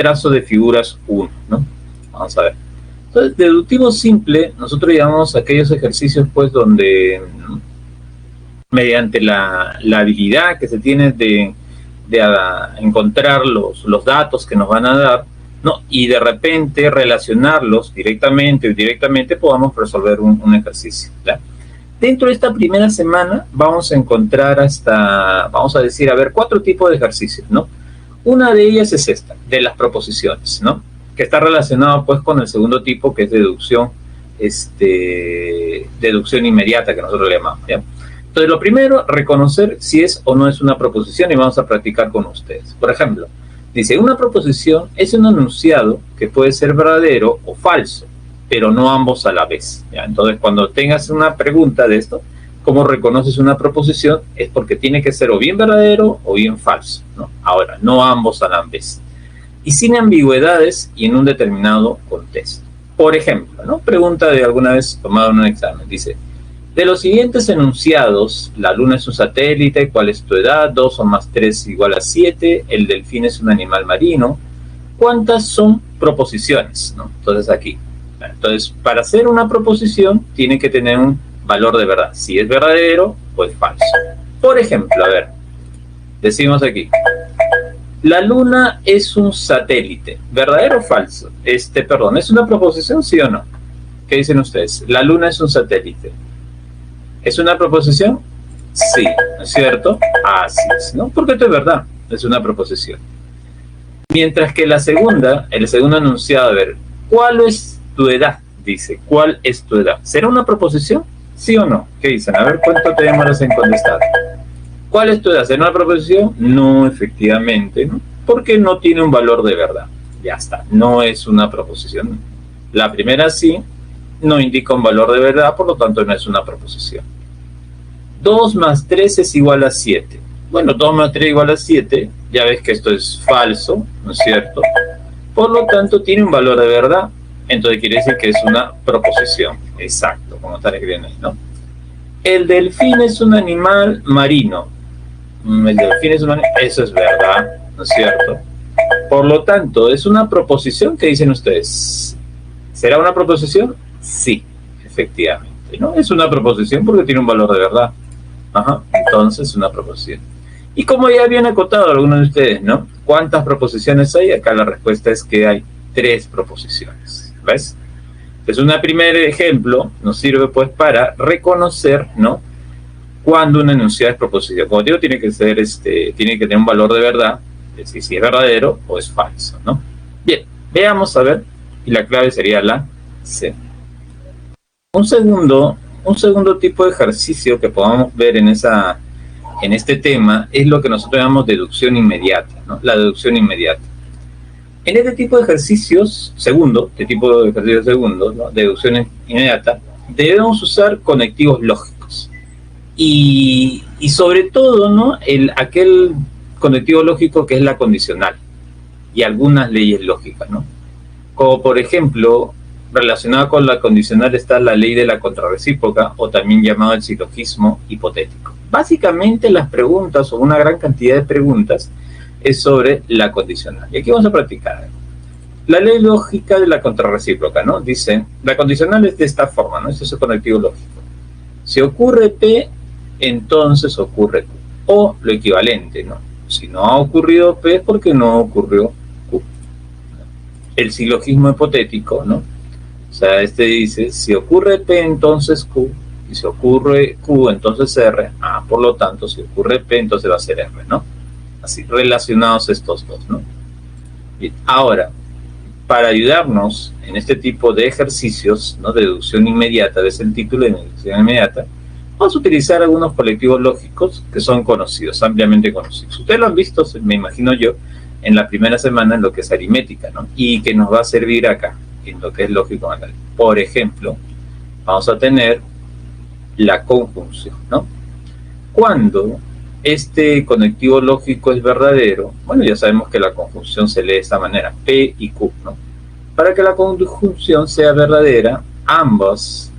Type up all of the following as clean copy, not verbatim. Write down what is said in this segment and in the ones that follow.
trazo de figuras 1, ¿no? Vamos a ver. Entonces, deductivo simple, nosotros llamamos aquellos ejercicios, pues, donde mediante la habilidad que se tiene de encontrar los datos que nos van a dar, ¿no? Y de repente relacionarlos directamente o indirectamente, podamos resolver un ejercicio, ¿ya? Dentro de esta primera semana vamos a encontrar vamos a decir, 4 tipos de ejercicios, ¿no? Una de ellas es esta, de las proposiciones, ¿no? Que está relacionado, pues, con el segundo tipo, que es deducción inmediata, que nosotros le llamamos, ¿ya? Entonces, lo primero, reconocer si es o no es una proposición, y vamos a practicar con ustedes. Por ejemplo, dice, una proposición es un enunciado que puede ser verdadero o falso, pero no ambos a la vez, ¿ya? Entonces, cuando tengas una pregunta de esto, ¿cómo reconoces una proposición? Es porque tiene que ser o bien verdadero o bien falso, ¿no? Ahora, no ambos a la vez. Y sin ambigüedades y en un determinado contexto. Por ejemplo, ¿no? Pregunta de alguna vez tomado en un examen. Dice, de los siguientes enunciados, la luna es un satélite, ¿cuál es tu edad? 2 más 3 igual a 7, el delfín es un animal marino. ¿Cuántas son proposiciones, ¿no? Entonces aquí. Entonces, para hacer una proposición, tiene que tener un valor de verdad. Si es verdadero o es falso. Por ejemplo, a ver, decimos aquí, la luna es un satélite. ¿Verdadero o falso? Perdón, ¿es una proposición, sí o no? ¿Qué dicen ustedes? La luna es un satélite. ¿Es una proposición? Sí, ¿no es cierto? Así es, ¿no? Porque esto es verdad, es una proposición. Mientras que el segundo enunciado, a ver, ¿cuál es tu edad? Dice, ¿cuál es tu edad? ¿Será una proposición? ¿Sí o no? ¿Qué dicen? A ver, ¿cuánto te demoras en contestar? ¿Cuál es tu edad? ¿Será una proposición? No, efectivamente, ¿no? Porque no tiene un valor de verdad. Ya está, no es una proposición. La primera sí, no indica un valor de verdad, por lo tanto no es una proposición. 2 más 3 es igual a 7. Bueno, 2 más 3 igual a 7, ya ves que esto es falso, ¿no es cierto? Por lo tanto, tiene un valor de verdad, entonces quiere decir que es una proposición. Exacto, como está escribiendo ahí, ¿no? El delfín es un animal marino. El delfín es un animal, eso es verdad, ¿no es cierto? Por lo tanto, ¿es una proposición? ¿Qué dicen ustedes? ¿Será una proposición? Sí, efectivamente, ¿no? Es una proposición porque tiene un valor de verdad. Ajá, entonces una proposición. Y como ya habían acotado algunos de ustedes, ¿no? ¿Cuántas proposiciones hay? Acá la respuesta es que hay 3 proposiciones, ¿ves? Entonces, un primer ejemplo nos sirve, pues, para reconocer, ¿no? Cuando un enunciado es proposición. Como digo, tiene que tener un valor de verdad, es decir, si es verdadero o es falso, ¿no? Bien, veamos a ver, y la clave sería la C. Un segundo tipo de ejercicio que podamos ver en este tema es lo que nosotros llamamos deducción inmediata, ¿no? La deducción inmediata. En este tipo de ejercicios, segundo, ¿no? Deducción inmediata, debemos usar conectivos lógicos. Y sobre todo, ¿no? Aquel conectivo lógico que es la condicional y algunas leyes lógicas, ¿no? Como por ejemplo, relacionada con la condicional está la ley de la contrarrecíproca, o también llamado el silogismo hipotético. Básicamente las preguntas, o una gran cantidad de preguntas, es sobre la condicional. Y aquí vamos a practicar. La ley lógica de la contrarrecíproca, ¿no? Dice, la condicional es de esta forma, ¿no? Este es el conectivo lógico. Si ocurre P, entonces ocurre Q. O lo equivalente, ¿no? Si no ha ocurrido P es porque no ocurrió Q. El silogismo hipotético, ¿no? O sea, dice, si ocurre P, entonces Q, y si ocurre Q, entonces R, por lo tanto, si ocurre P, entonces va a ser R, ¿no? Así, relacionados estos dos, ¿no? Bien, ahora, para ayudarnos en este tipo de ejercicios, ¿no? De deducción inmediata, es el título de deducción inmediata, vamos a utilizar algunos colectivos lógicos que son conocidos, ampliamente conocidos. Ustedes lo han visto, me imagino yo, en la primera semana en lo que es aritmética, ¿no? Y que nos va a servir acá, en lo que es lógico analítico. Por ejemplo, vamos a tener la conjunción, ¿no? Cuando este conectivo lógico es verdadero, bueno, ya sabemos que la conjunción se lee de esta manera, P y Q, ¿no? Para que la conjunción sea verdadera, ambas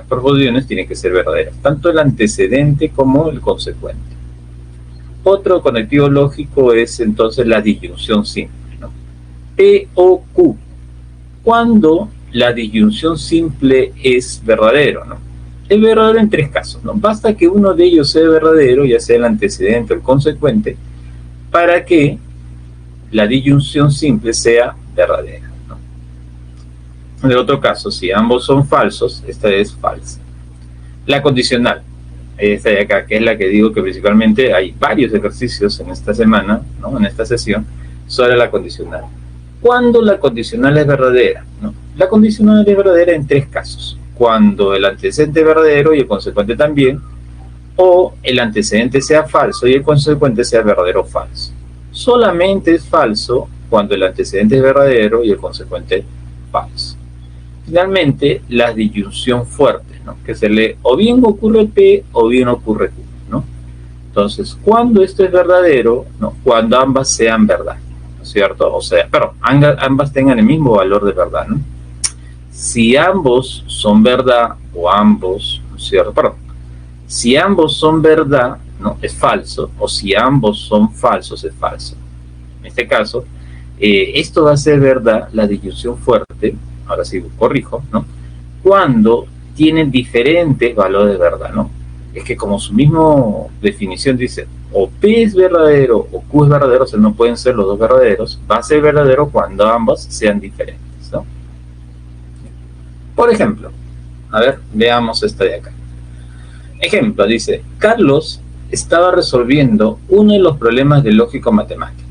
proposiciones tienen que ser verdaderas, tanto el antecedente como el consecuente. Otro conectivo lógico es entonces la disyunción simple, ¿no? P o Q, cuando la disyunción simple es verdadero, ¿no? Es verdadero en tres casos, ¿no? Basta que uno de ellos sea verdadero, ya sea el antecedente o el consecuente, para que la disyunción simple sea verdadera, ¿no? En el otro caso, si ambos son falsos, esta es falsa. La condicional, esta de acá, que es la que digo que principalmente hay varios ejercicios en esta semana, ¿no? En esta sesión, sobre la condicional. ¿Cuándo la condicional es verdadera? ¿No? La condicional es verdadera en tres casos: cuando el antecedente es verdadero y el consecuente también, o el antecedente sea falso y el consecuente sea verdadero o falso. Solamente es falso cuando el antecedente es verdadero y el consecuente falso. Finalmente, la disyunción fuerte, ¿no? Que se lee o bien ocurre P o bien ocurre Q, ¿no? Entonces, cuando esto es verdadero, ¿no? Cuando ambas sean verdad, ¿no es cierto? O sea, pero ambas tengan el mismo valor de verdad, ¿no? Si ambos son verdad o ambos, ¿no es cierto? Perdón. Si ambos son verdad, ¿no? Es falso, o si ambos son falsos, es falso. En este caso, esto va a ser verdad, la disyunción fuerte, ahora sí corrijo, ¿no? Cuando tienen diferentes valores de verdad, ¿no? Es que como su misma definición dice, o P es verdadero o Q es verdadero, o sea, no pueden ser los dos verdaderos, va a ser verdadero cuando ambos sean diferentes, ¿no? Por ejemplo, a ver, veamos esta de acá. Ejemplo, dice, Carlos estaba resolviendo uno de los problemas de lógica matemática.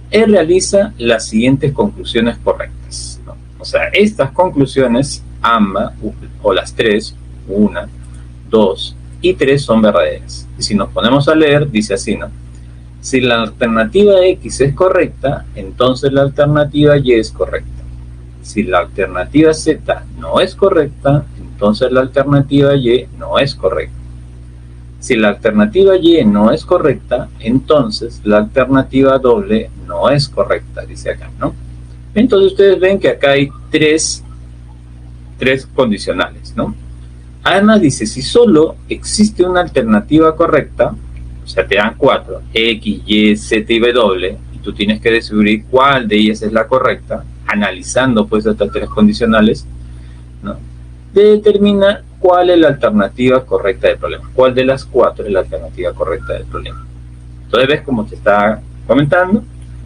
Él realiza las siguientes conclusiones correctas, ¿no? O sea, estas conclusiones, ambas, o las tres, 1, 2 y 3 son verdaderas. Y si nos ponemos a leer, dice así, ¿no? Si la alternativa X es correcta, entonces la alternativa Y es correcta. Si la alternativa Z no es correcta, entonces la alternativa Y no es correcta. Si la alternativa Y no es correcta, entonces la alternativa doble no es correcta, dice acá, ¿no? Entonces ustedes ven que acá hay tres condicionales, ¿no? Además dice, si solo existe una alternativa correcta, o sea, te dan 4, X, Y, Z y W, y tú tienes que descubrir cuál de ellas es la correcta, analizando pues estas tres condicionales, ¿no? Determina cuál es la alternativa correcta del problema, cuál de las 4 es la alternativa correcta del problema. Entonces ves como te está comentando,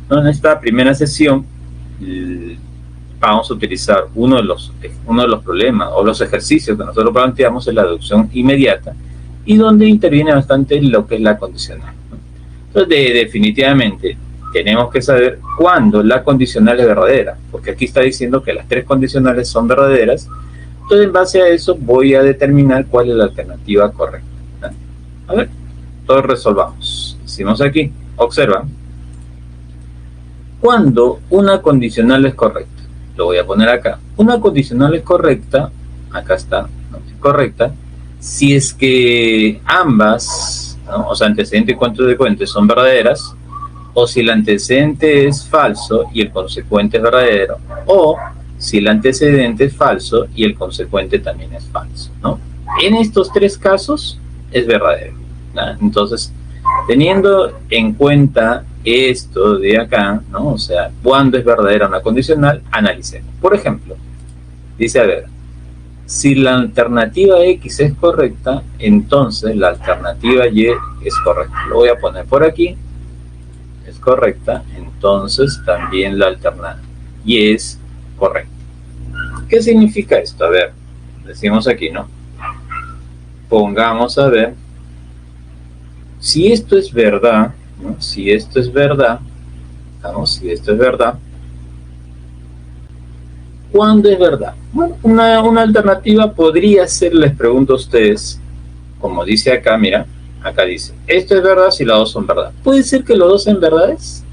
¿no? En esta primera sesión vamos a utilizar uno de los problemas o los ejercicios que nosotros planteamos en la deducción inmediata y donde interviene bastante lo que es la condicional, ¿no? Entonces definitivamente tenemos que saber cuándo la condicional es verdadera, porque aquí está diciendo que las tres condicionales son verdaderas. Entonces en base a eso voy a determinar cuál es la alternativa correcta, ¿no? A ver, todos resolvamos. Decimos aquí, observa, cuando una condicional es correcta, lo voy a poner acá. Una condicional es correcta, acá está, ¿no? Es correcta, si es que ambas, ¿no? O sea, antecedente y consecuente son verdaderas, o si el antecedente es falso y el consecuente es verdadero, o si el antecedente es falso y el consecuente también es falso, ¿no? En estos tres casos es verdadero, ¿no? Entonces, teniendo en cuenta esto de acá, ¿no? O sea, cuándo es verdadera una condicional, analicemos. Por ejemplo, dice, a ver, si la alternativa X es correcta, entonces la alternativa Y es correcta. Lo voy a poner por aquí. Es correcta, entonces también la alternativa Y es correcta. ¿Qué significa esto? A ver, decimos aquí, ¿no? Pongamos a ver. Si esto es verdad, ¿no? Si esto es verdad, vamos, si esto es verdad, ¿cuándo es verdad? Bueno, una alternativa podría ser, les pregunto a ustedes, como dice acá, mira, acá dice, esto es verdad si las dos son verdad. ¿Puede ser que los dos sean verdades?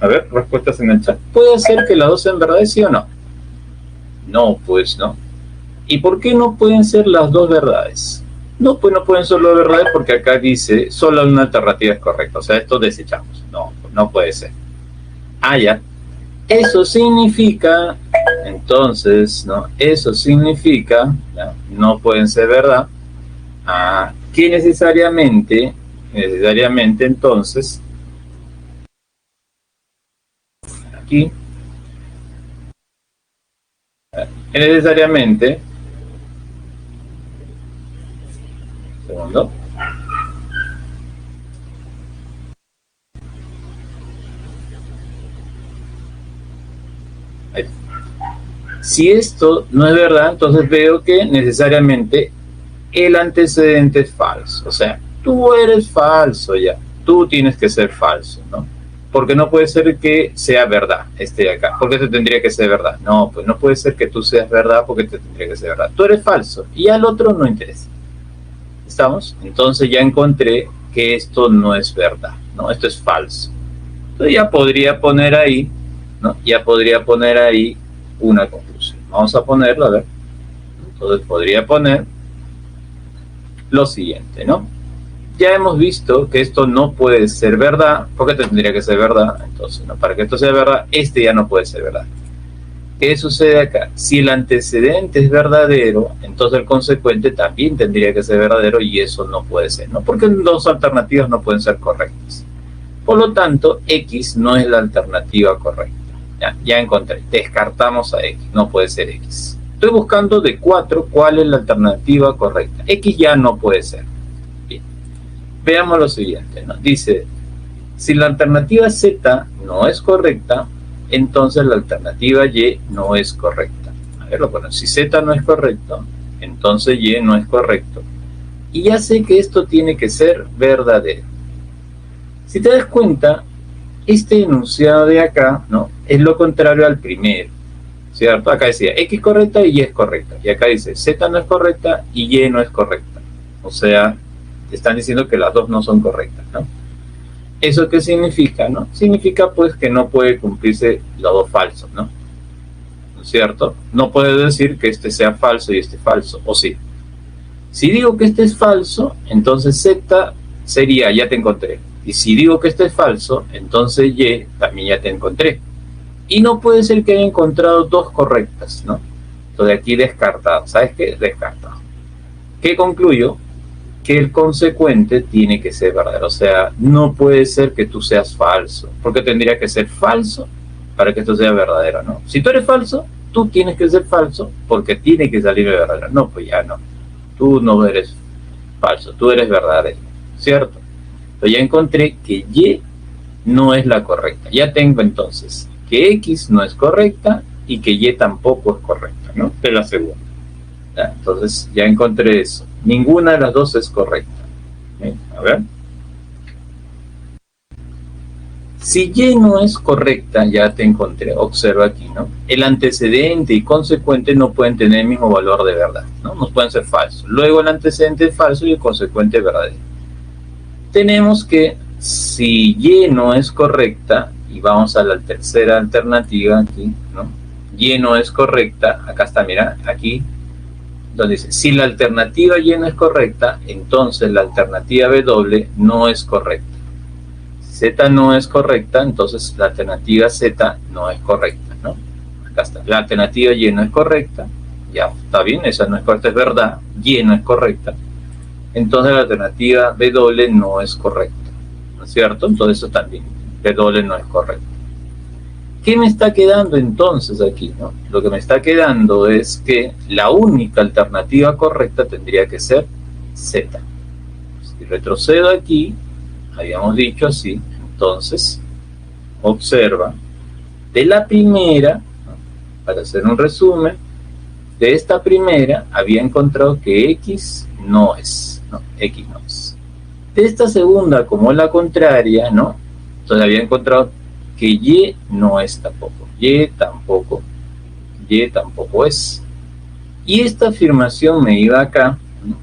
A ver, respuestas en el chat. ¿Puede ser que las dos sean verdades, sí o no? No, pues no. ¿Y por qué no pueden ser las dos verdades? No, pues no pueden ser las verdades porque acá dice solo una alternativa es correcta. O sea, esto desechamos. No, no puede ser. Ah, ya. Eso significa, entonces, ¿no? Eso significa, ¿no? No pueden ser verdad. Que necesariamente, entonces, aquí, necesariamente, segundo, ahí. Si esto no es verdad, entonces veo que necesariamente el antecedente es falso. O sea, tú eres falso ya. Tú tienes que ser falso, ¿no? Porque no puede ser que sea verdad este de acá. ¿Por qué te tendría que ser verdad? No, pues no puede ser que tú seas verdad porque te tendría que ser verdad. Tú eres falso y al otro no interesa. ¿Estamos? Entonces ya encontré que esto no es verdad, ¿no? Esto es falso. Entonces ya podría poner ahí, ¿no? Ya podría poner ahí una conclusión. Vamos a ponerlo, a ver. Entonces podría poner lo siguiente, ¿no? Ya hemos visto que esto no puede ser verdad, porque tendría que ser verdad. Entonces, no, para que esto sea verdad, este ya no puede ser verdad. ¿Qué sucede acá? Si el antecedente es verdadero, entonces el consecuente también tendría que ser verdadero y eso no puede ser, ¿no? Porque dos alternativas no pueden ser correctas. Por lo tanto, X no es la alternativa correcta. Ya encontré, descartamos a X, no puede ser X. Estoy buscando de 4 cuál es la alternativa correcta. X ya no puede ser. Bien. Veamos lo siguiente, ¿no? Dice, si la alternativa Z no es correcta, entonces la alternativa Y no es correcta. A ver, bueno, si Z no es correcto, entonces Y no es correcto. Y ya sé que esto tiene que ser verdadero. Si te das cuenta, este enunciado de acá, ¿no? Es lo contrario al primero, ¿cierto? Acá decía X correcta y Y es correcta. Y acá dice Z no es correcta y Y no es correcta. O sea, te están diciendo que las dos no son correctas, ¿no? ¿Eso qué significa, no? Significa pues que no puede cumplirse los dos falsos, ¿no? ¿No es cierto? No puedo decir que este sea falso y este falso, ¿o sí? Si digo que este es falso, entonces Z sería ya te encontré. Y si digo que este es falso, entonces Y también ya te encontré. Y no puede ser que haya encontrado dos correctas, ¿no? Entonces aquí descartado. ¿Sabes qué? Descartado. ¿Qué concluyo? Que el consecuente tiene que ser verdadero. O sea, no puede ser que tú seas falso, porque tendría que ser falso para que esto sea verdadero, ¿no? Si tú eres falso, tú tienes que ser falso porque tiene que salir verdadero. No, pues ya no. Tú no eres falso, tú eres verdadero, ¿cierto? Pero ya encontré que Y no es la correcta. Ya tengo entonces que X no es correcta y que Y tampoco es correcta, ¿no? De la segunda. ¿Ya? Entonces ya encontré eso. Ninguna de las dos es correcta. ¿Bien? A ver. Si Y no es correcta, ya te encontré. Observa aquí, ¿no? El antecedente y consecuente no pueden tener el mismo valor de verdad, ¿no? No pueden ser falsos. Luego el antecedente es falso y el consecuente es verdadero. Tenemos que si Y no es correcta, y vamos a la tercera alternativa aquí, ¿no? Y no es correcta, acá está, mira, aquí, donde dice, si la alternativa Y no es correcta, entonces la alternativa W no es correcta. Si Z no es correcta, entonces la alternativa Z no es correcta, ¿no? Acá está, la alternativa Y no es correcta, ya, está bien, esa no es correcta, es verdad, Y no es correcta. Entonces la alternativa W no es correcta, ¿no es cierto? Entonces eso también, W no es correcto. ¿Qué me está quedando entonces aquí, no? Lo que me está quedando es que la única alternativa correcta tendría que ser Z. Si retrocedo aquí, habíamos dicho así, entonces, observa, de la primera, ¿no? Para hacer un resumen, de esta primera había encontrado que X no es, ¿no? X no es. De esta segunda, como es la contraria, ¿no? Entonces había encontrado que Y no es tampoco. Y tampoco es. Y esta afirmación me iba acá, ¿no?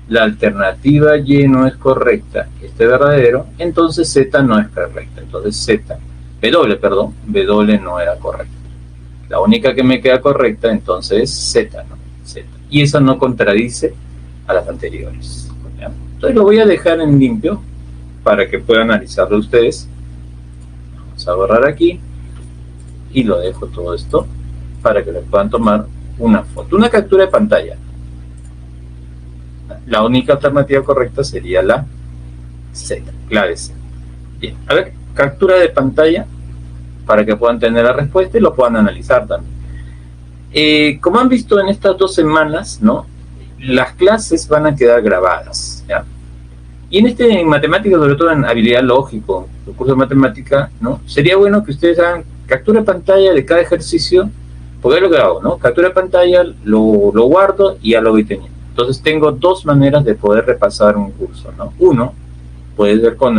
La alternativa Y no es correcta, este es verdadero, entonces Z no es correcta. Entonces W no era correcta. La única que me queda correcta entonces es Z, ¿no? Z. Y esa no contradice a las anteriores. ¿Ya? Entonces lo voy a dejar en limpio para que puedan analizarlo ustedes. Vamos a borrar aquí y lo dejo todo esto para que le puedan tomar una foto, una captura de pantalla. La única alternativa correcta sería la Z, clave C. Bien, a ver, captura de pantalla para que puedan tener la respuesta y lo puedan analizar también. Como han visto en estas 2 semanas, ¿no? Las clases van a quedar grabadas, ¿ya? Y en matemáticas, sobre todo en habilidad lógico, el curso de matemática, ¿no? Sería bueno que ustedes hagan captura de pantalla de cada ejercicio, porque es lo que hago, ¿no? Captura de pantalla, lo guardo y ya lo voy teniendo. Entonces tengo 2 maneras de poder repasar un curso, ¿no? Uno, puedes ver con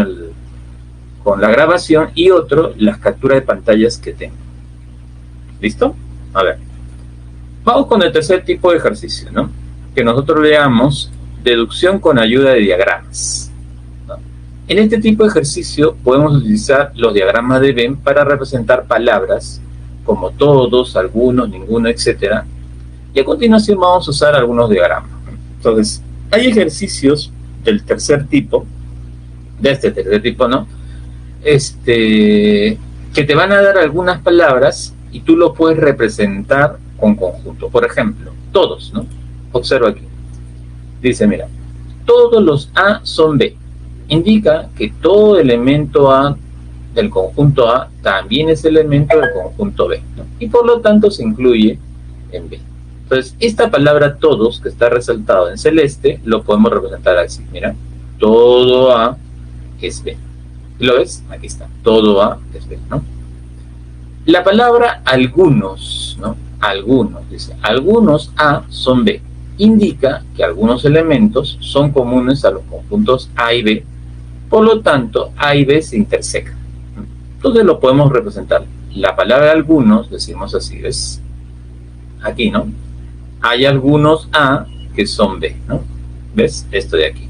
la grabación, y otro, las capturas de pantallas que tengo. ¿Listo? A ver. Vamos con el tercer tipo de ejercicio, ¿no? Que nosotros le llamamos deducción con ayuda de diagramas, ¿no? En este tipo de ejercicio podemos utilizar los diagramas de Venn para representar palabras como todos, algunos, ninguno, etc. Y a continuación vamos a usar algunos diagramas. Entonces, hay ejercicios del tercer tipo, de este tercer tipo, ¿no? Que te van a dar algunas palabras y tú lo puedes representar con conjunto. Por ejemplo, todos, ¿no? Observa aquí. Dice, mira, todos los A son B. Indica que todo elemento A del conjunto A también es elemento del conjunto B, ¿no? Y por lo tanto se incluye en B. Entonces, esta palabra todos, que está resaltado en celeste, lo podemos representar así. Mira, todo A es B. ¿Lo ves? Aquí está. Todo A es B, ¿no? La palabra algunos, ¿no? Algunos, dice, algunos A son B. Indica que algunos elementos son comunes a los conjuntos A y B, por lo tanto, A y B se intersecan. Entonces lo podemos representar. La palabra algunos, decimos así, ¿ves? Aquí, ¿no? Hay algunos A que son B, ¿no? ¿Ves? Esto de aquí.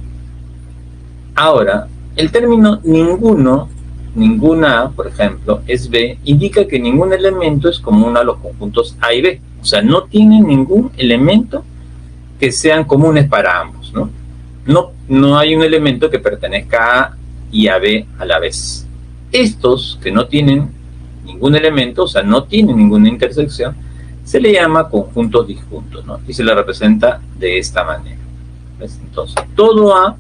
Ahora, el término ninguno, ninguna A, por ejemplo, es B, indica que ningún elemento es común a los conjuntos A y B. O sea, no tiene ningún elemento que sean comunes para ambos, ¿no? No hay un elemento que pertenezca a A y a B a la vez. Estos que no tienen ningún elemento, o sea, no tienen ninguna intersección, se le llama conjuntos disjuntos, ¿no? Y se le representa de esta manera. ¿Ves? Entonces, todo A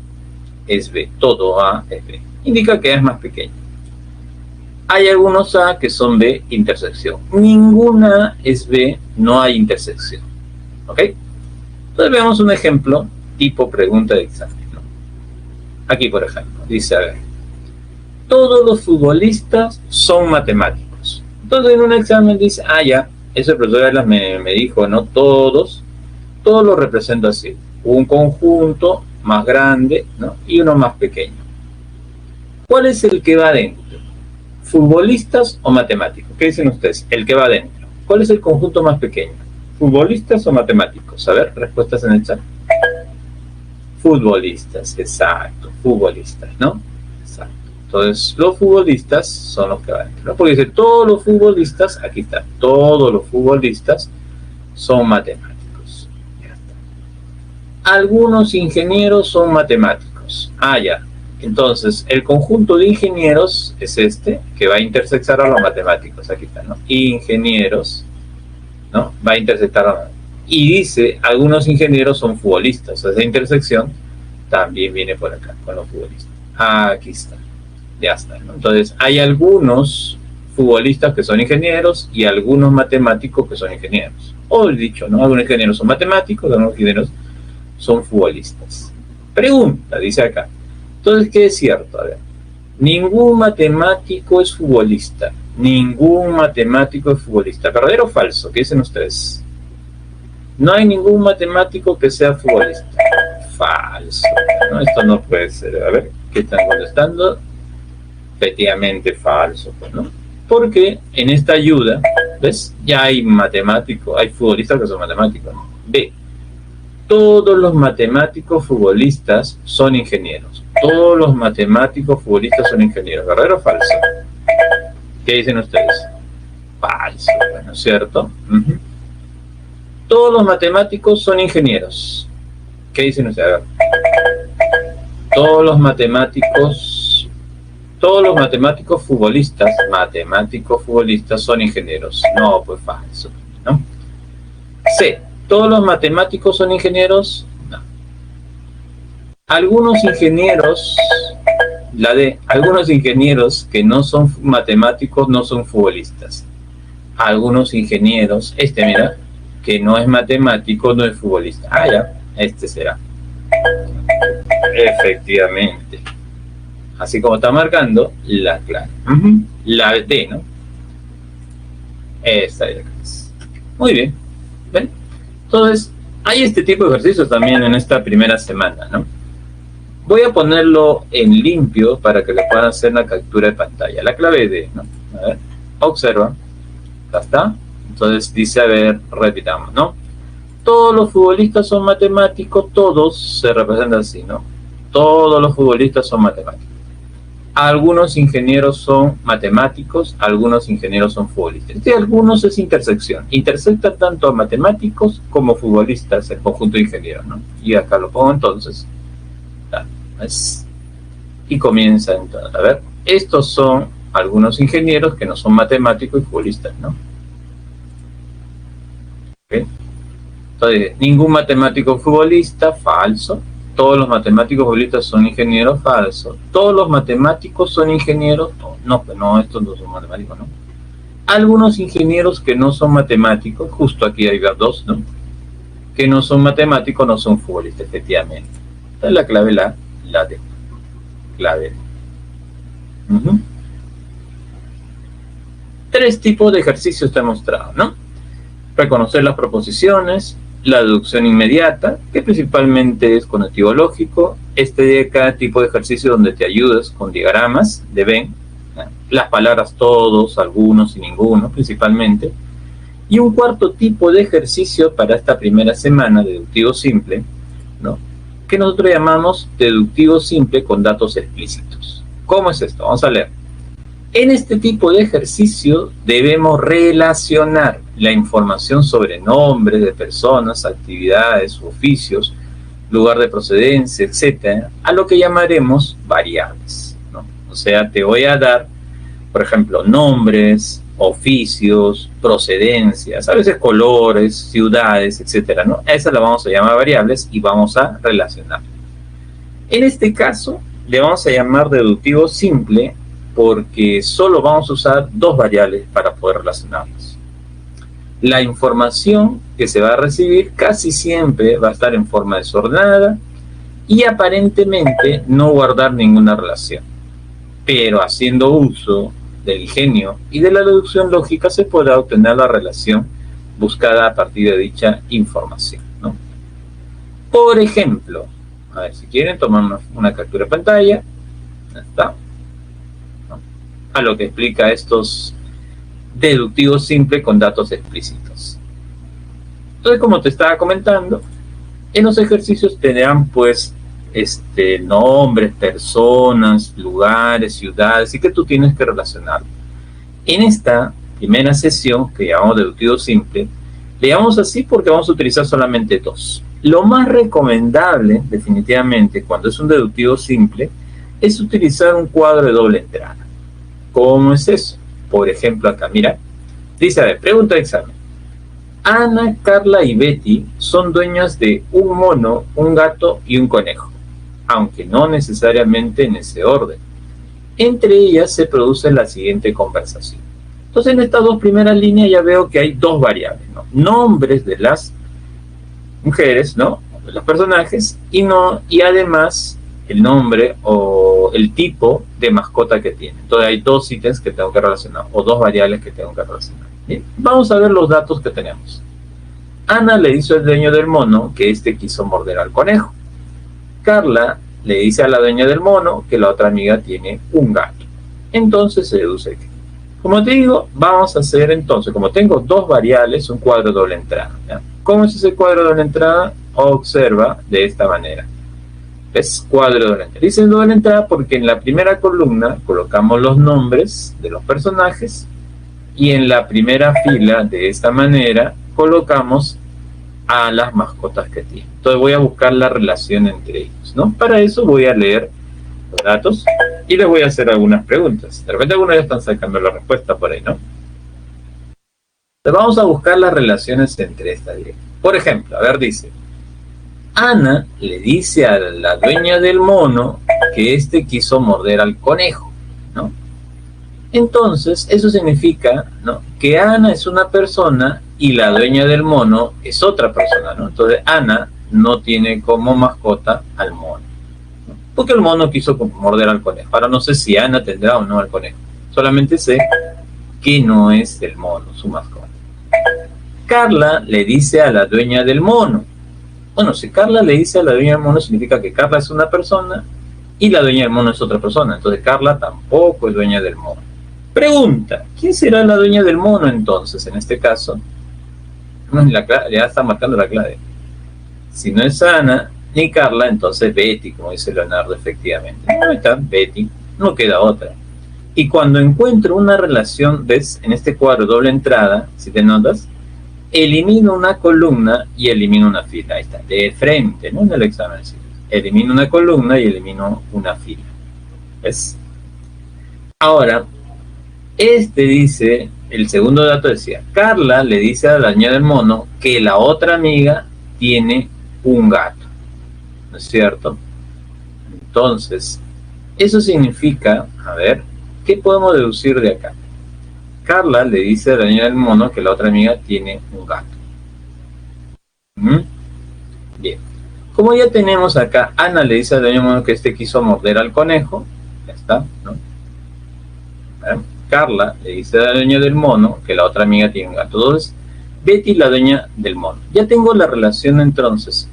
es B, todo A es B. Indica que A es más pequeño. Hay algunos A que son B intersección. Ninguna es B, no hay intersección. ¿Ok? Entonces veamos un ejemplo tipo pregunta de examen, ¿no? Aquí, por ejemplo, dice, a ver, todos los futbolistas son matemáticos. Entonces en un examen dice, ya, ese profesor me dijo, ¿no? Todos lo represento así. Un conjunto más grande, ¿no? Y uno más pequeño. ¿Cuál es el que va adentro? ¿Futbolistas o matemáticos? ¿Qué dicen ustedes? El que va adentro. ¿Cuál es el conjunto más pequeño? ¿Futbolistas o matemáticos? A ver, respuestas en el chat. Futbolistas, exacto, futbolistas, ¿no? Exacto. Entonces, los futbolistas son los que van adentro, ¿no? Porque dice, todos los futbolistas, aquí está, todos los futbolistas son matemáticos. Ya está. Algunos ingenieros son matemáticos. Ya. Entonces, el conjunto de ingenieros es este, que va a intersectar a los matemáticos. Aquí está, ¿no? Ingenieros, ¿no? Va a intersectar a los matemáticos. Y dice, algunos ingenieros son futbolistas. Esa intersección también viene por acá, con los futbolistas. Aquí está. Ya está, ¿no? Entonces, hay algunos futbolistas que son ingenieros y algunos matemáticos que son ingenieros. O el dicho, ¿no? Algunos ingenieros son matemáticos, algunos ingenieros son futbolistas. Pregunta, dice acá. Entonces, ¿qué es cierto? A ver, ningún matemático es futbolista. Ningún matemático es futbolista. ¿Verdadero o falso? ¿Qué dicen ustedes? No hay ningún matemático que sea futbolista. Falso, ¿no? Esto no puede ser. A ver, ¿qué están contestando? Efectivamente falso, pues, ¿no? Porque en esta ayuda, ¿ves? Ya hay matemáticos, hay futbolistas que son matemáticos, ¿no? B. Todos los matemáticos futbolistas son ingenieros. Todos los matemáticos futbolistas son ingenieros. ¿Verdadero o falso? ¿Qué dicen ustedes? Falso, ¿no es cierto? Todos los matemáticos son ingenieros. ¿Qué dicen ustedes? A ver. Todos los matemáticos futbolistas, son ingenieros. No, pues falso, ¿no? C. ¿Todos los matemáticos son ingenieros? No. Algunos ingenieros La D, algunos ingenieros que no son matemáticos no son futbolistas. Algunos ingenieros, mira, que no es matemático no es futbolista. Ah, ya, este será. Efectivamente. Así como está marcando la clave. La D, ¿no? Esta es. Muy bien. ¿Ven? Entonces, hay este tipo de ejercicios también en esta primera semana, ¿no? Voy a ponerlo en limpio para que le puedan hacer una captura de pantalla. La clave D, ¿no? A ver, observa. Ya está. Entonces dice, a ver, repitamos, ¿no? Todos los futbolistas son matemáticos, todos se representan así, ¿no? Todos los futbolistas son matemáticos. Algunos ingenieros son matemáticos, algunos ingenieros son futbolistas. Este algunos es intersección. Intersecta tanto a matemáticos como futbolistas, el conjunto de ingenieros, ¿no? Y acá lo pongo entonces. Y comienza entonces. A ver, estos son algunos ingenieros que no son matemáticos y futbolistas, ¿no? ¿Okay? Entonces, ningún matemático futbolista, falso. Todos los matemáticos futbolistas son ingenieros, falso. Todos los matemáticos son ingenieros, no, estos no son matemáticos, ¿no? Algunos ingenieros que no son matemáticos, justo aquí hay dos, ¿no? Que no son matemáticos, no son futbolistas, efectivamente. Entonces la clave la D. Clave. Tres tipos de ejercicios te he mostrado, ¿no? Reconocer las proposiciones, la deducción inmediata, que principalmente es conectivo lógico, de cada tipo de ejercicio donde te ayudas con diagramas de Venn, las palabras todos, algunos y ninguno, principalmente, y un cuarto tipo de ejercicio para esta primera semana, deductivo simple, ¿no? Que nosotros llamamos deductivo simple con datos explícitos. ¿Cómo es esto? Vamos a leer. En este tipo de ejercicio debemos relacionar la información sobre nombres de personas, actividades, oficios, lugar de procedencia, etcétera, a lo que llamaremos variables, ¿no? O sea, te voy a dar, por ejemplo, nombres, oficios, procedencias, a veces colores, ciudades, etcétera, ¿no? A esas las vamos a llamar variables y vamos a relacionar. En este caso, le vamos a llamar deductivo simple porque solo vamos a usar dos variables para poder relacionarlas. La información que se va a recibir casi siempre va a estar en forma desordenada y aparentemente no guardar ninguna relación. Pero haciendo uso del ingenio y de la deducción lógica se podrá obtener la relación buscada a partir de dicha información, ¿no? Por ejemplo, a ver, si quieren tomar una captura de pantalla, ya está, ¿no? A lo que explica estos deductivos simples con datos explícitos. Entonces, como te estaba comentando, en los ejercicios tendrán pues nombres, personas, lugares, ciudades, y que tú tienes que relacionar. En esta primera sesión, que llamamos deductivo simple, le llamamos así porque vamos a utilizar solamente dos. Lo más recomendable, definitivamente, cuando es un deductivo simple, es utilizar un cuadro de doble entrada. ¿Cómo es eso? Por ejemplo, acá, mira, dice, a ver, pregunta de examen. Ana, Carla y Betty son dueñas de un mono, un gato y un conejo, aunque no necesariamente en ese orden. Entre ellas se produce la siguiente conversación. Entonces, en estas dos primeras líneas ya veo que hay dos variables, ¿no? Nombres de las mujeres, ¿no? De los personajes, y además el nombre o el tipo de mascota que tiene. Entonces hay dos ítems que tengo que relacionar, o dos variables que tengo que relacionar. Bien, vamos a ver los datos que tenemos. Ana le dice al dueño del mono que quiso morder al conejo. Carla le dice a la dueña del mono que la otra amiga tiene un gato. Entonces se deduce que, como te digo, vamos a hacer entonces, como tengo dos variables, un cuadro de doble entrada, ¿ya? ¿Cómo es ese cuadro de doble entrada? Observa de esta manera. Es cuadro de doble entrada. Dice doble entrada porque en la primera columna colocamos los nombres de los personajes y en la primera fila, de esta manera, colocamos a las mascotas que tiene. Entonces voy a buscar la relación entre ellos, ¿no? Para eso voy a leer los datos y les voy a hacer algunas preguntas. De repente algunos ya están sacando la respuesta por ahí, ¿no? Entonces vamos a buscar las relaciones entre estas. Por ejemplo, a ver, dice, Ana le dice a la dueña del mono que éste quiso morder al conejo, ¿no? Entonces, eso significa, ¿no?, que Ana es una persona y la dueña del mono es otra persona, ¿no? Entonces, Ana no tiene como mascota al mono, ¿no?, porque el mono quiso morder al conejo. Ahora no sé si Ana tendrá o no al conejo. Solamente sé que no es el mono su mascota. Carla le dice a la dueña del mono. Bueno, si Carla le dice a la dueña del mono, significa que Carla es una persona y la dueña del mono es otra persona. Entonces Carla tampoco es dueña del mono. Pregunta, ¿quién será la dueña del mono entonces? En este caso, ya está marcando la clave. Si no es Ana ni Carla, entonces Betty, como dice Leonardo, efectivamente. Ahí está, Betty, no queda otra. Y cuando encuentro una relación, ves, en este cuadro doble entrada, si te notas, elimino una columna y elimino una fila. Ahí está, de frente, no en el examen. ¿Sí? Elimino una columna y elimino una fila. ¿Ves? Ahora, dice, el segundo dato decía, Carla le dice a la dueña del mono que la otra amiga tiene un gato. ¿No es cierto? Entonces, eso significa, a ver, ¿qué podemos deducir de acá? Carla le dice a la dueña del mono que la otra amiga tiene un gato. Bien. Como ya tenemos acá, Ana le dice a la dueña del mono que quiso morder al conejo. Ya está, ¿no? Carla le dice a la dueña del mono que la otra amiga tiene un gato. Entonces, Betty la dueña del mono. Ya tengo la relación entonces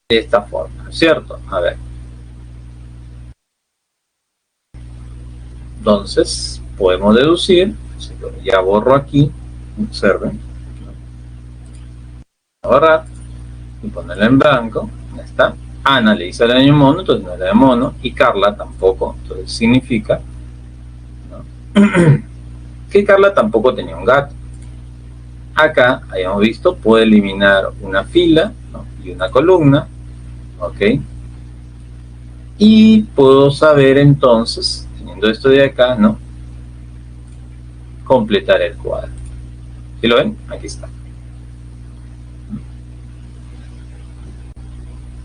de esta forma, ¿cierto? A ver. Entonces, podemos deducir, ya borro aquí, observen, borrar y ponerla en blanco, ya está. Ana le dice a la dueña del mono, entonces no era de mono, y Carla tampoco, entonces significa, ¿no?, que Carla tampoco tenía un gato. Acá, habíamos visto, puedo eliminar una fila, ¿no?, y una columna, ¿ok? Y puedo saber entonces, teniendo esto de acá, ¿no?, completar el cuadro. ¿Sí lo ven? Aquí está.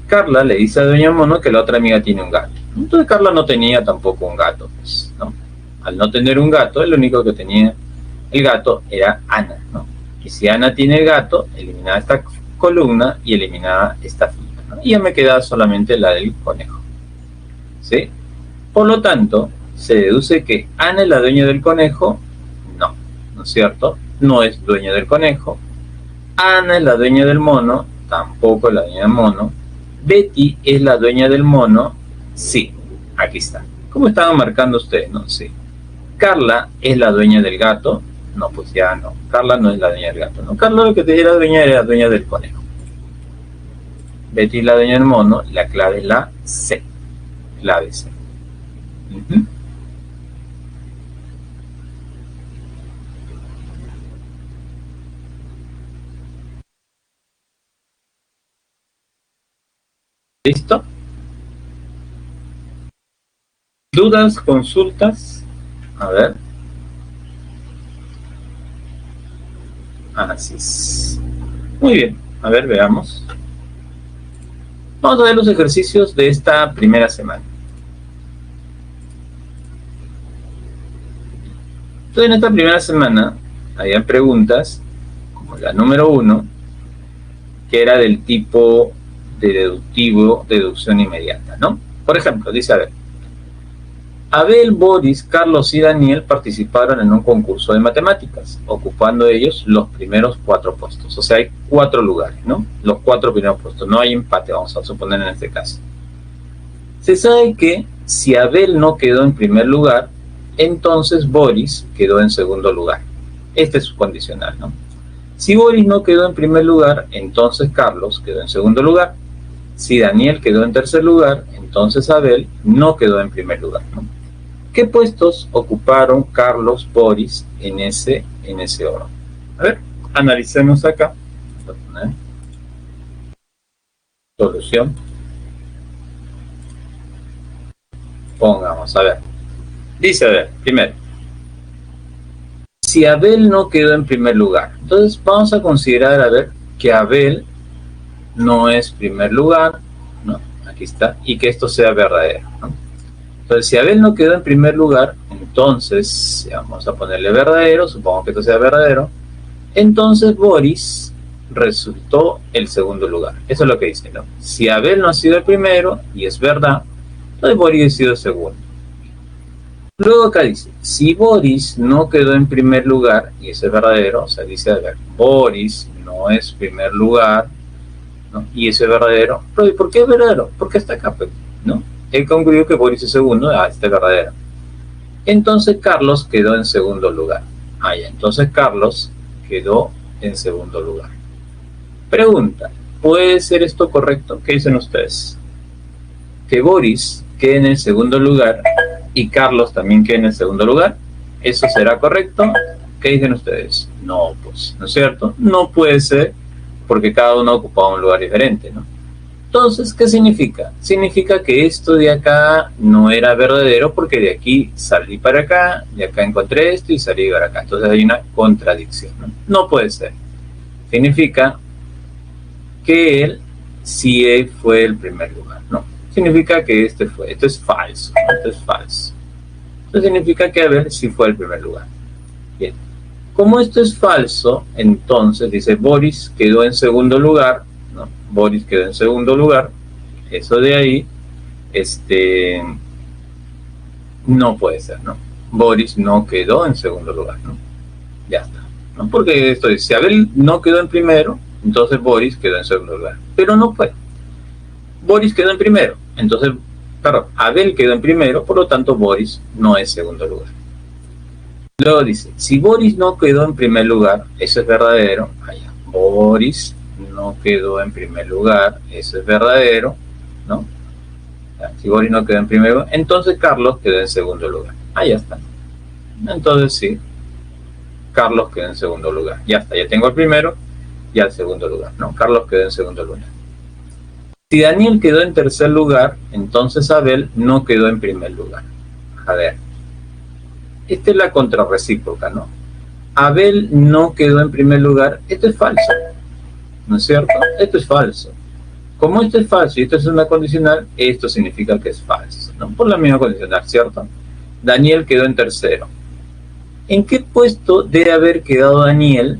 Carla le dice a doña Mono que la otra amiga tiene un gato. Entonces Carla no tenía tampoco un gato, pues, ¿no? Al no tener un gato, el único que tenía el gato era Ana, ¿no? Y si Ana tiene el gato, eliminaba esta columna y eliminaba esta fila, ¿no? Y ya me quedaba solamente la del conejo, ¿sí? Por lo tanto, se deduce que Ana es la dueña del conejo. No, ¿no es cierto? No es dueña del conejo. Ana es la dueña del mono. Tampoco es la dueña del mono. Betty es la dueña del mono. Sí, aquí está. ¿Cómo estaban marcando ustedes? No, sí. Carla es la dueña del gato. No, pues ya no. Carla no es la dueña del gato, ¿no? Carla lo que te era dueña del conejo. Betty es la dueña del mono. La clave es la C. Clave C. ¿Listo? ¿Dudas? ¿Consultas? A ver. Así es. Muy bien. A ver, veamos. Vamos a ver los ejercicios de esta primera semana. Entonces, en esta primera semana, había preguntas, como la número 1, que era del tipo de deductivo, deducción inmediata, ¿no? Por ejemplo, dice, a ver, Abel, Boris, Carlos y Daniel participaron en un concurso de matemáticas, ocupando ellos los primeros 4 puestos. O sea, hay 4 lugares, ¿no? Los 4 primeros puestos. No hay empate, vamos a suponer en este caso. Se sabe que si Abel no quedó en primer lugar, entonces Boris quedó en segundo lugar. Este es su condicional, ¿no? Si Boris no quedó en primer lugar, entonces Carlos quedó en segundo lugar. Si Daniel quedó en tercer lugar, entonces Abel no quedó en primer lugar, ¿no? ¿Qué puestos ocuparon Carlos, Boris en ese orden? A ver, analicemos acá. Solución. Pongamos, a ver. Dice, a ver, primero, si Abel no quedó en primer lugar, entonces vamos a considerar, a ver, que Abel no es primer lugar, ¿no? Aquí está, y que esto sea verdadero, ¿no? Entonces, si Abel no quedó en primer lugar, entonces vamos a ponerle verdadero, supongo que esto sea verdadero, entonces Boris resultó el segundo lugar. Eso es lo que dice, ¿no? Si Abel no ha sido el primero, y es verdad, entonces Boris ha sido el segundo. Luego acá dice, si Boris no quedó en primer lugar, y eso es verdadero, o sea, dice, a ver, Boris no es primer lugar, ¿no? Y eso es verdadero. Pero ¿por qué es verdadero? Porque está acá, ¿no? Él concluyó que Boris es segundo, este es verdadero. Entonces Carlos quedó en segundo lugar. Ya, entonces Carlos quedó en segundo lugar. Pregunta, ¿puede ser esto correcto? ¿Qué dicen ustedes? Que Boris quede en el segundo lugar y Carlos también quede en el segundo lugar. ¿Eso será correcto? ¿Qué dicen ustedes? No, pues, ¿no es cierto? No puede ser porque cada uno ocupaba un lugar diferente, ¿no? Entonces, ¿qué significa? Significa que esto de acá no era verdadero porque de aquí salí para acá, de acá encontré esto y salí para acá. Entonces hay una contradicción, ¿no? No puede ser. Significa que él sí fue el primer lugar, ¿no? Significa que esto es falso, ¿no? Esto es falso. Esto significa que Abel sí fue el primer lugar. Bien. Como esto es falso, entonces dice Boris quedó en segundo lugar, ¿no? Boris quedó en segundo lugar. Eso de ahí, no puede ser, ¿no? Boris no quedó en segundo lugar, ¿no? Ya está, ¿no? Porque esto dice, si Abel no quedó en primero, entonces Boris quedó en segundo lugar. Pero no fue. Boris quedó en primero, entonces, perdón, Abel quedó en primero, por lo tanto Boris no es segundo lugar. Luego dice, si Boris no quedó en primer lugar, eso es verdadero. Boris no quedó en primer lugar, eso es verdadero, ¿no? Si Boris no quedó en primer lugar, entonces Carlos quedó en segundo lugar. Ya está. Entonces sí, Carlos quedó en segundo lugar. Ya está, ya tengo el primero y el segundo lugar. No, Carlos quedó en segundo lugar. Si Daniel quedó en tercer lugar, entonces Abel no quedó en primer lugar. A ver, esta es la contrarrecíproca, ¿no? Abel no quedó en primer lugar, esto es falso, ¿no es cierto? Esto es falso. Como esto es falso y esto es una condicional, esto significa que es falso, ¿no? Por la misma condicional, ¿cierto? Daniel quedó en tercero. ¿En qué puesto debe haber quedado Daniel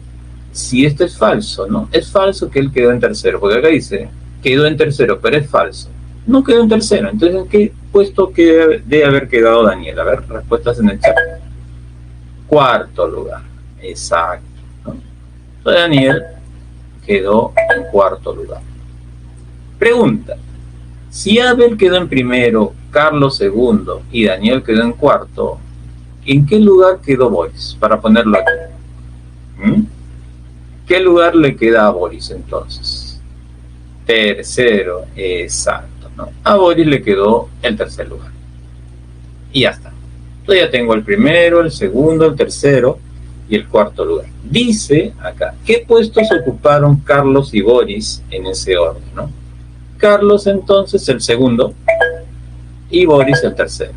si esto es falso, ¿no? Es falso que él quedó en tercero, porque acá dice, quedó en tercero, pero es falso. No quedó en tercero, entonces ¿en qué puesto debe haber quedado Daniel? A ver, respuestas en el chat. Cuarto lugar, exacto, ¿no? Entonces Daniel quedó en cuarto lugar. Pregunta, si Abel quedó en primero, Carlos segundo y Daniel quedó en cuarto, ¿en qué lugar quedó Boris? Para ponerlo aquí. ¿Qué lugar le queda a Boris entonces? Tercero, exacto, ¿no? A Boris le quedó el tercer lugar. Y ya está. Entonces ya tengo el primero, el segundo, el tercero y el cuarto lugar. Dice acá, ¿qué puestos ocuparon Carlos y Boris en ese orden, ¿no? Carlos entonces el segundo y Boris el tercero.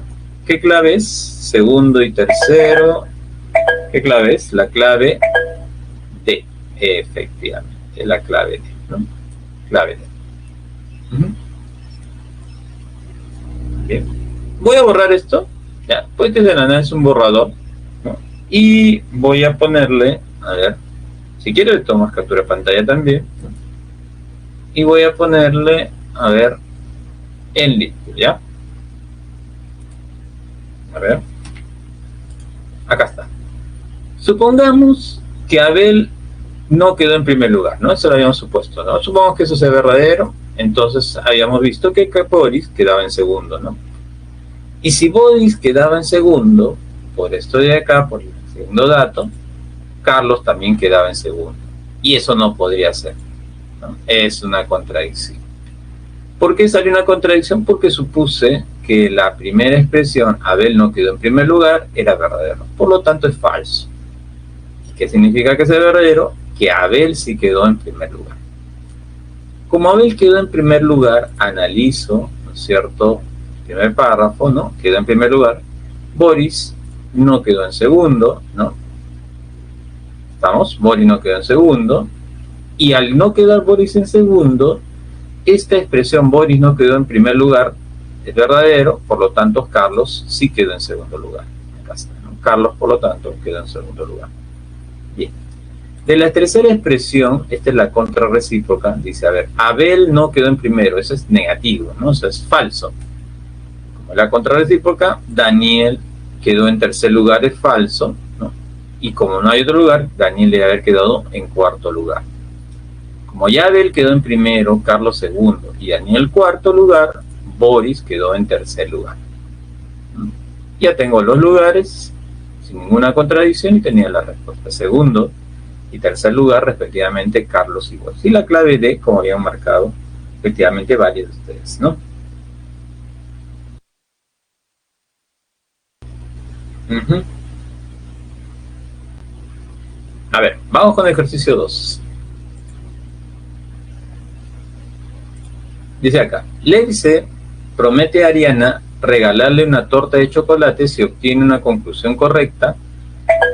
¿Qué clave es? Segundo y tercero. ¿Qué clave es? La clave D, efectivamente, la clave D, ¿no? Clave D. Bien. Voy a borrar esto. Ya, pues que es un borrador, ¿no? Y voy a ponerle, a ver, si quieres tomas captura de pantalla también, ¿no? Y voy a ponerle, a ver, en listo, ¿ya? A ver, acá está. Supongamos que Abel no quedó en primer lugar, ¿no? Eso lo habíamos supuesto, ¿no? Supongamos que eso sea verdadero, entonces habíamos visto que Boris quedaba en segundo, ¿no? Y si Boris quedaba en segundo, por esto de acá, por el segundo dato, Carlos también quedaba en segundo. Y eso no podría ser, ¿no? Es una contradicción. ¿Por qué salió una contradicción? Porque supuse que la primera expresión, Abel no quedó en primer lugar, era verdadero. Por lo tanto, es falso. ¿Qué significa que sea verdadero? Que Abel sí quedó en primer lugar. Como Abel quedó en primer lugar, analizo, ¿no es cierto?, primer párrafo, ¿no? Quedó en primer lugar. Boris no quedó en segundo, ¿no? ¿Estamos? Boris no quedó en segundo. Y al no quedar Boris en segundo, esta expresión Boris no quedó en primer lugar es verdadero, por lo tanto Carlos sí quedó en segundo lugar. Acá está, ¿no? Carlos, por lo tanto, quedó en segundo lugar. Bien. De la tercera expresión, esta es la contrarrecíproca, dice, a ver, Abel no quedó en primero, eso es negativo, ¿no? Eso es falso. Como la contrarrecíproca, Daniel quedó en tercer lugar, es falso, ¿no? Y como no hay otro lugar, Daniel debe haber quedado en cuarto lugar. Como ya Abel quedó en primero, Carlos segundo y Daniel cuarto lugar, Boris quedó en tercer lugar. Ya tengo los lugares sin ninguna contradicción y tenía la respuesta. Segundo y tercer lugar, respectivamente, Carlos y Boris. Y la clave D, como habían marcado, efectivamente varios de ustedes, ¿no? A ver, vamos con el ejercicio 2. Dice acá, Ledice promete a Ariana regalarle una torta de chocolate si obtiene una conclusión correcta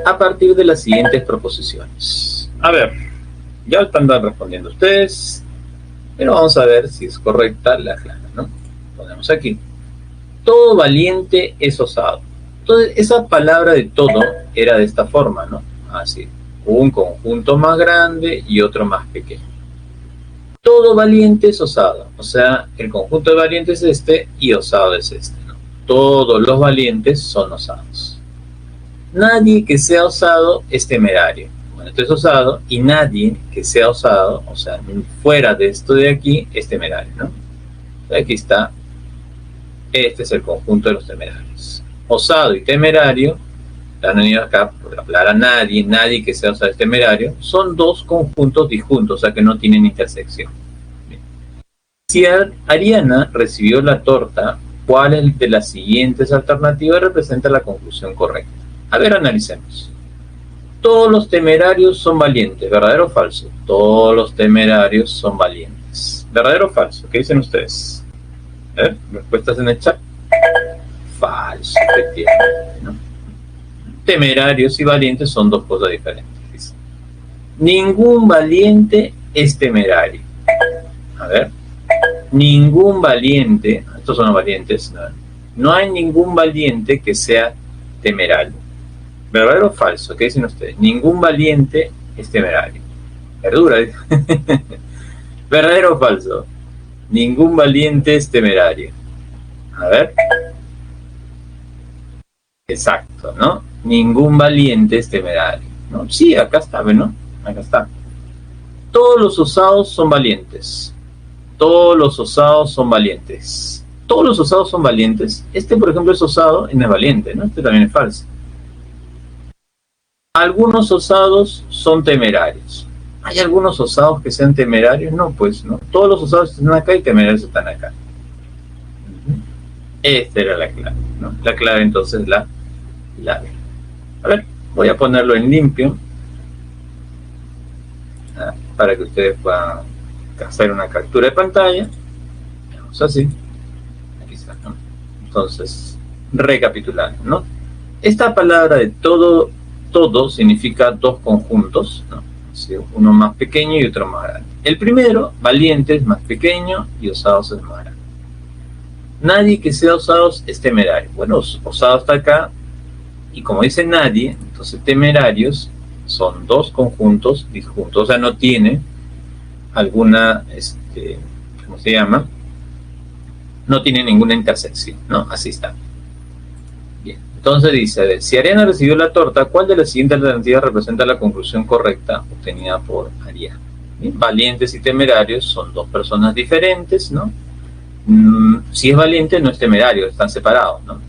a partir de las siguientes proposiciones. A ver, ya están respondiendo ustedes, pero vamos a ver si es correcta la clave, ¿no? Ponemos aquí. Todo valiente es osado. Entonces, esa palabra de todo era de esta forma, ¿no? Así, un conjunto más grande y otro más pequeño. Todo valiente es osado, o sea, el conjunto de valientes es este y osado es este, ¿no? Todos los valientes son osados. Nadie que sea osado es temerario. Bueno, esto es osado y nadie que sea osado, o sea, fuera de esto de aquí, es temerario, ¿no? Aquí está, este es el conjunto de los temerarios. Osado y temerario, la han venido acá por hablar a nadie que sea osado es temerario, son dos conjuntos disjuntos, o sea que no tienen intersección. Bien. Si Ariana recibió la torta, ¿cuál de las siguientes alternativas representa la conclusión correcta? A ver, analicemos. Todos los temerarios son valientes, ¿verdadero o falso? Todos los temerarios son valientes. ¿Verdadero o falso? ¿Qué dicen ustedes? A ver, respuestas en el chat. Falso, efectivamente, ¿no? Temerarios y valientes son dos cosas diferentes. Ningún valiente es temerario. A ver, ningún valiente, estos son los valientes, no hay ningún valiente que sea temerario. ¿Verdadero o falso? ¿Qué dicen ustedes? Ningún valiente es temerario. Verdura. ¿Verdadero o falso? Ningún valiente es temerario. A ver. Exacto, ¿no? Ningún valiente es temerario, ¿no? Sí, acá está, ¿no? Acá está. Todos los osados son valientes. Todos los osados son valientes. Todos los osados son valientes. Este, por ejemplo, es osado y no es valiente, ¿no? Este también es falso. Algunos osados son temerarios. ¿Hay algunos osados que sean temerarios? No, pues, ¿no? Todos los osados están acá y temerarios están acá. Esta era la clave, ¿no? La clave entonces la B. A ver, voy a ponerlo en limpio para que ustedes puedan hacer una captura de pantalla. Vamos así. Aquí está, ¿no? Entonces, recapitulando, ¿no? Esta palabra de todo significa dos conjuntos, ¿no? Sí, uno más pequeño y otro más grande. El primero, valiente, es más pequeño y osados es más grande. Nadie que sea osados es temerario. Bueno, osado está acá y como dice nadie, entonces temerarios son dos conjuntos disjuntos, o sea, no tiene alguna, ¿cómo se llama? No tiene ninguna intersección, ¿no? Así está. Bien, entonces dice, a ver, si Ariana recibió la torta, ¿cuál de las siguientes alternativas representa la conclusión correcta obtenida por Ariana? Bien, valientes y temerarios son dos personas diferentes, ¿no? Si es valiente no es temerario, están separados, ¿no?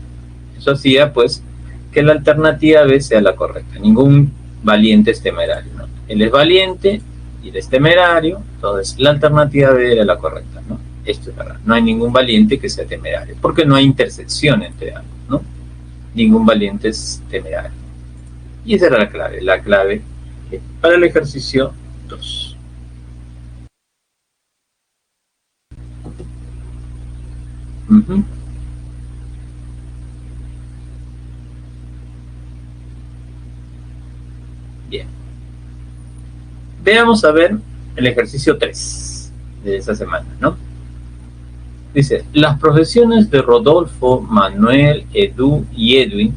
Eso hacía pues que la alternativa B sea la correcta. Ningún valiente es temerario, ¿no? Él es valiente y él es temerario, entonces la alternativa B era la correcta, ¿no? Esto es verdad, no hay ningún valiente que sea temerario, porque no hay intersección entre ambos, ¿no? Ningún valiente es temerario. Y esa era la clave para el ejercicio 2. Bien. Veamos a ver el ejercicio 3 de esta semana, ¿no? Dice, las profesiones de Rodolfo, Manuel, Edu y Edwin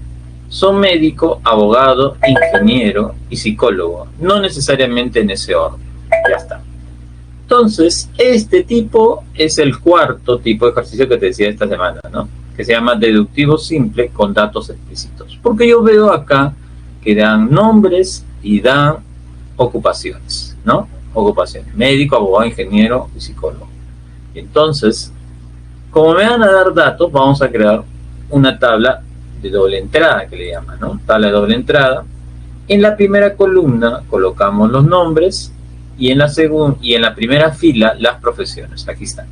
son médico, abogado, ingeniero y psicólogo, no necesariamente en ese orden. Ya está. Entonces, este tipo es el cuarto tipo de ejercicio que te decía esta semana, ¿no? Que se llama deductivo simple con datos explícitos. Porque yo veo acá que dan nombres y dan ocupaciones, ¿no? Ocupaciones, médico, abogado, ingeniero y psicólogo. Y entonces, como me van a dar datos, vamos a crear una tabla de doble entrada, que le llaman, ¿no? Tabla de doble entrada. En la primera columna colocamos los nombres y en la primera fila las profesiones. Aquí están.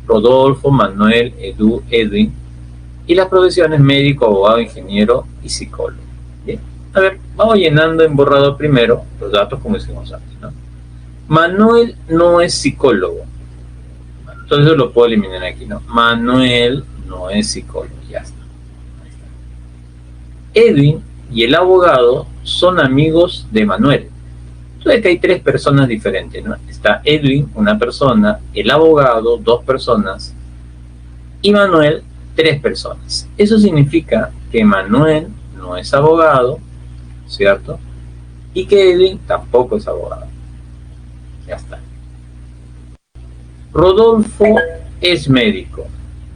Rodolfo, Manuel, Edu, Edwin. Y las profesiones médico, abogado, ingeniero y psicólogo. Bien. A ver, vamos llenando en borrador primero los datos como hicimos antes, ¿no? Manuel no es psicólogo. Entonces lo puedo eliminar aquí, ¿no? Manuel no es psicólogo, ya está. Ahí está. Edwin y el abogado son amigos de Manuel. Entonces que hay tres personas diferentes, ¿no? Está Edwin, una persona, el abogado, dos personas, y Manuel, tres personas. Eso significa que Manuel no es abogado, ¿cierto? Y que Edwin tampoco es abogado. Ya está. Rodolfo es médico.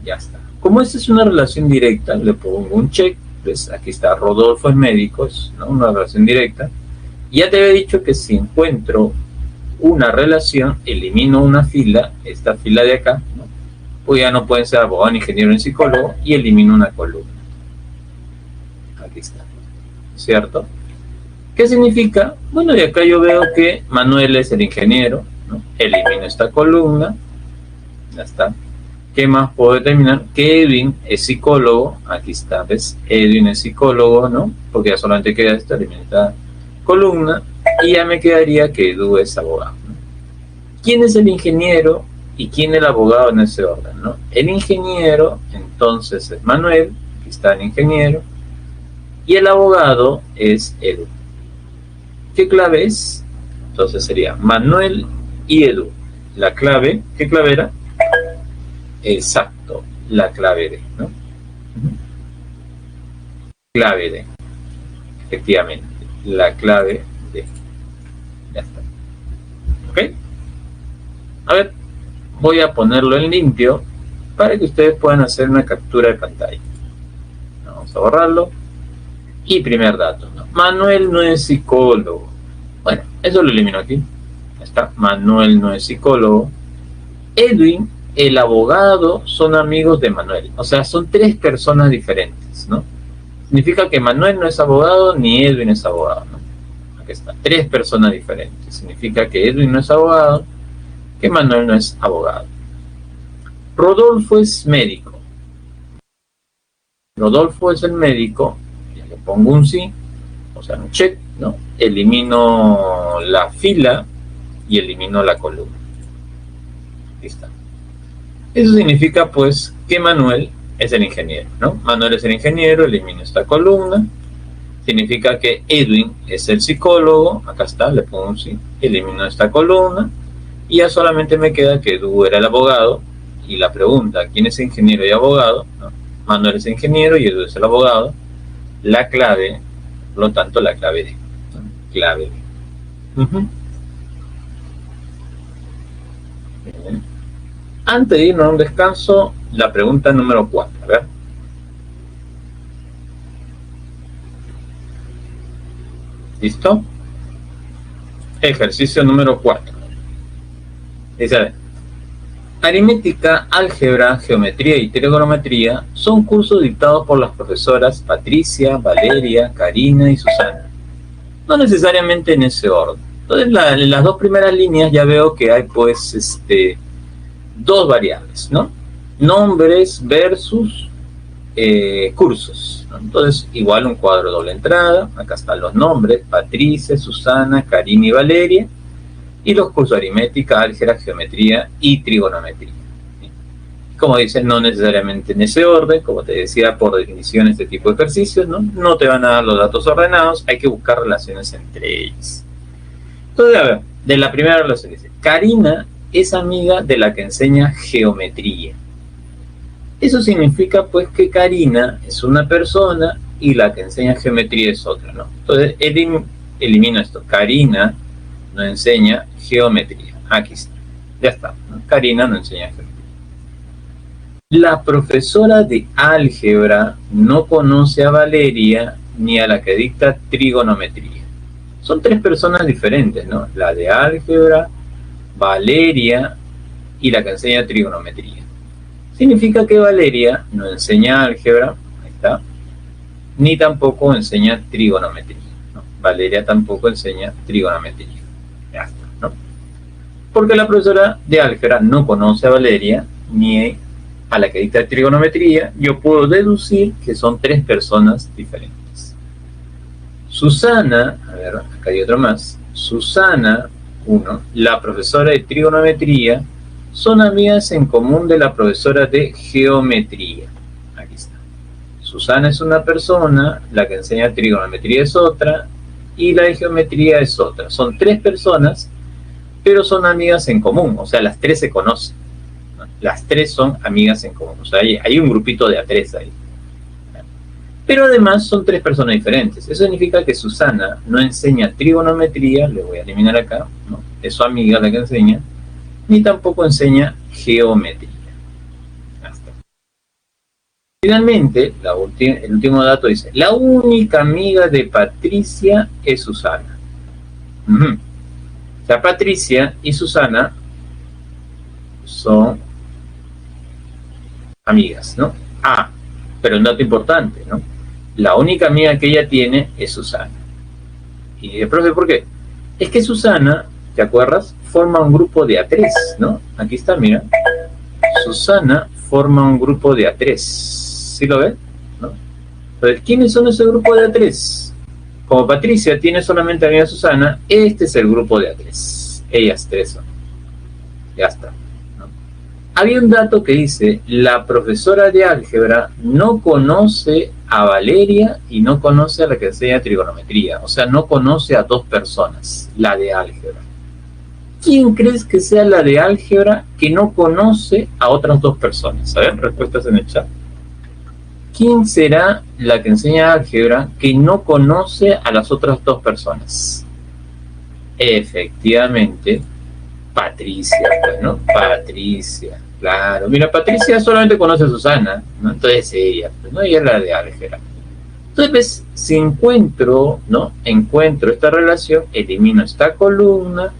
Ya está. Como esta es una relación directa, le pongo un check. Pues aquí está, Rodolfo es médico, es, ¿no?, una relación directa. Ya te había dicho que si encuentro una relación, elimino una fila, esta fila de acá, ¿no? Pues ya no pueden ser abogado, ingeniero ni psicólogo, y elimino una columna. Aquí está. ¿Cierto? ¿Qué significa? Bueno, y acá yo veo que Manuel es el ingeniero, ¿no? Elimino esta columna. Ya está. ¿Qué más puedo determinar? Que Edwin es psicólogo. Aquí está, ¿ves? Edwin es psicólogo, ¿no? Porque ya solamente queda esta, elimino esta columna. Y ya me quedaría que Edu es abogado, ¿no? ¿Quién es el ingeniero y quién es el abogado en ese orden, ¿no? El ingeniero, entonces, es Manuel. Aquí está el ingeniero. Y el abogado es Edu. ¿Qué clave es? Entonces sería Manuel y Edu. La clave, ¿qué clave era? Exacto, la clave D, ¿no? Clave D, efectivamente, la clave D. Ya está. ¿Ok? A ver, voy a ponerlo en limpio para que ustedes puedan hacer una captura de pantalla. Vamos a borrarlo. Y primer dato, ¿no? Manuel no es psicólogo. Bueno, eso lo elimino aquí. Ya está. Manuel no es psicólogo. Edwin, el abogado, son amigos de Manuel. O sea, son tres personas diferentes, ¿no? Significa que Manuel no es abogado ni Edwin es abogado, ¿no? Aquí está. Tres personas diferentes. Significa que Edwin no es abogado, que Manuel no es abogado. Rodolfo es médico. Rodolfo es el médico. Ya le pongo un sí, o sea, un check, ¿no? Elimino la fila y elimino la columna. Ahí está. Eso significa, pues, que Manuel es el ingeniero, ¿no? Manuel es el ingeniero, elimino esta columna. Significa que Edwin es el psicólogo. Acá está, le pongo un sí. Elimino esta columna. Y ya solamente me queda que Edu era el abogado. Y la pregunta, ¿quién es ingeniero y abogado? ¿No? Manuel es ingeniero y Edu es el abogado. La clave, por lo tanto, la clave D, ¿no? Clave D. Bien. Antes de irnos a un descanso, la pregunta número 4. A ver. ¿Listo? Ejercicio número 4. Dice, a ver, aritmética, álgebra, geometría y trigonometría son cursos dictados por las profesoras Patricia, Valeria, Karina y Susana. No necesariamente en ese orden. Entonces, en las dos primeras líneas ya veo que hay, pues, dos variables, ¿no? Nombres versus cursos, ¿no? Entonces, igual un cuadro de doble entrada. Acá están los nombres: Patricia, Susana, Karina y Valeria. Y los cursos aritmética, álgebra, geometría y trigonometría. Como dicen, no necesariamente en ese orden, como te decía, por definición este tipo de ejercicios, ¿no? No te van a dar los datos ordenados, hay que buscar relaciones entre ellos. Entonces, a ver, de la primera relación dice, Karina es amiga de la que enseña geometría. Eso significa pues que Karina es una persona y la que enseña geometría es otra, ¿no? Entonces elimino esto. Karina no enseña geometría. Aquí está. Ya está, ¿no? Karina no enseña geometría. La profesora de álgebra no conoce a Valeria ni a la que dicta trigonometría. Son tres personas diferentes, ¿no? La de álgebra, Valeria y la que enseña trigonometría. Significa que Valeria no enseña álgebra, ahí está, ni tampoco enseña trigonometría, ¿no? Valeria tampoco enseña trigonometría. Ya está, ¿no? Porque la profesora de álgebra no conoce a Valeria ni a la que dicta trigonometría, yo puedo deducir que son tres personas diferentes. Susana, a ver, acá hay otro más. Susana, la profesora de trigonometría, son amigas en común de la profesora de geometría. Aquí está. Susana es una persona, la que enseña trigonometría es otra, y la de geometría es otra. Son tres personas, pero son amigas en común, o sea, las tres se conocen. Las tres son amigas en común, o sea, hay un grupito de a tres ahí. Pero además son tres personas diferentes. Eso significa que Susana no enseña trigonometría, le voy a eliminar acá, ¿no? Es su amiga la que enseña, ni tampoco enseña geometría. Hasta. Finalmente, el último dato dice, la única amiga de Patricia es Susana. O sea, Patricia y Susana son amigas, ¿no? Pero un dato importante, ¿no? La única amiga que ella tiene es Susana. Y el profe, ¿por qué? Es que Susana, ¿te acuerdas? Forma un grupo de A3, ¿no? Aquí está, mira. Susana forma un grupo de A3. ¿Sí lo ven? ¿No? Entonces, ¿quiénes son ese grupo de A3? Como Patricia tiene solamente amiga Susana, este es el grupo de A3. Ellas tres son. Ya está. Había un dato que dice, la profesora de álgebra no conoce a Valeria y no conoce a la que enseña trigonometría. O sea, no conoce a dos personas, la de álgebra. ¿Quién crees que sea la de álgebra que no conoce a otras dos personas? A ver, respuestas en el chat. ¿Quién será la que enseña álgebra que no conoce a las otras dos personas? Efectivamente, Patricia, pues, ¿no? Patricia, claro. Mira, Patricia solamente conoce a Susana, ¿no? Entonces ella, pues, ¿no? Ella es la de álgebra. Entonces, ¿ves? Si encuentro esta relación, elimino esta columna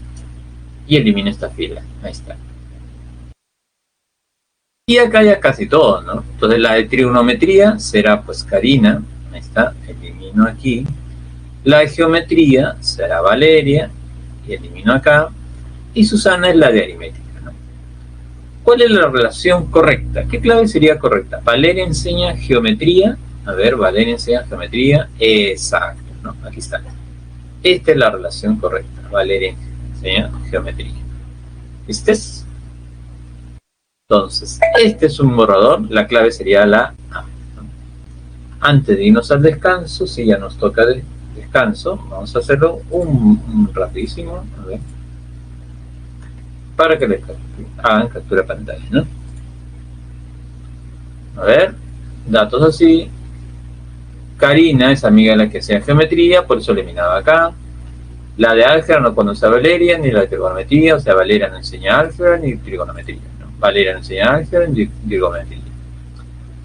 y elimino esta fila. Ahí está. Y acá ya casi todo, ¿no? Entonces la de trigonometría será pues Karina, ahí está, elimino aquí. La de geometría será Valeria, y elimino acá. Y Susana es la de aritmética, ¿no? ¿Cuál es la relación correcta? ¿Qué clave sería correcta? Valeria enseña geometría. A ver, Valeria enseña geometría. Exacto, ¿no? Aquí está. Esta es la relación correcta. Valeria enseña geometría. ¿Viste? Entonces, este es un borrador. La clave sería la A, ¿no? Antes de irnos al descanso, si ya nos toca descanso, vamos a hacerlo un rapidísimo. A ver. Para que les hagan captura de pantalla, ¿no? A ver, datos así. Karina es amiga de la que hacía geometría, por eso eliminaba acá. La de álgebra no conoce a Valeria, ni la de trigonometría, o sea, Valeria no enseña álgebra ni trigonometría, ¿no? Valeria no enseña álgebra ni trigonometría.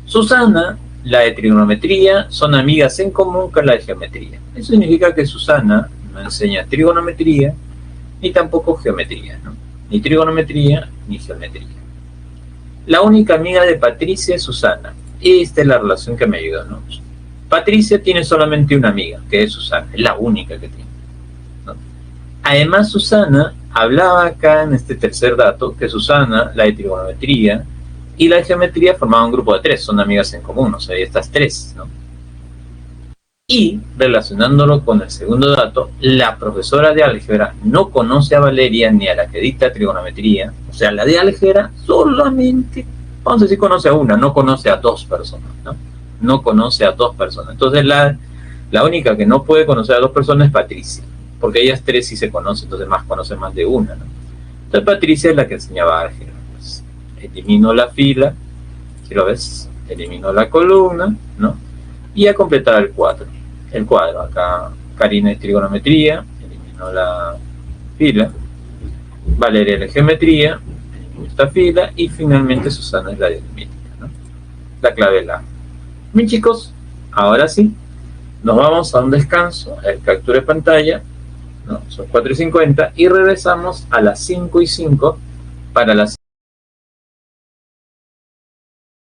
Susana, la de trigonometría, son amigas en común con la de geometría. Eso significa que Susana no enseña trigonometría, ni tampoco geometría, ¿no? Ni trigonometría, ni geometría. La única amiga de Patricia es Susana. Esta es la relación que me ayudó, ¿no? Patricia tiene solamente una amiga, que es Susana. Es la única que tiene, ¿no? Además, Susana hablaba acá en este tercer dato, que Susana, la de trigonometría, y la de geometría formaban un grupo de tres. Son amigas en común, o sea, estas tres, ¿no? Y, relacionándolo con el segundo dato, la profesora de álgebra no conoce a Valeria ni a la que dicta trigonometría. O sea, la de álgebra solamente, vamos a decir, conoce a una, no conoce a dos personas, ¿no? No conoce a dos personas. Entonces, la única que no puede conocer a dos personas es Patricia, porque ellas tres sí se conocen, entonces conocen más de una, ¿no? Entonces, Patricia es la que enseñaba álgebra. Pues, elimino la fila Si lo ves, elimino la columna, ¿no? Y a completar el cuadro. Acá Karina es trigonometría, elimino la fila. Valeria es geometría, elimino esta fila. Y finalmente Susana es la aritmética, ¿no? La clave la. Bien, chicos, ahora sí, nos vamos a un descanso, el captura de pantalla, ¿no? Son 4:50 y regresamos a las 5:05 para la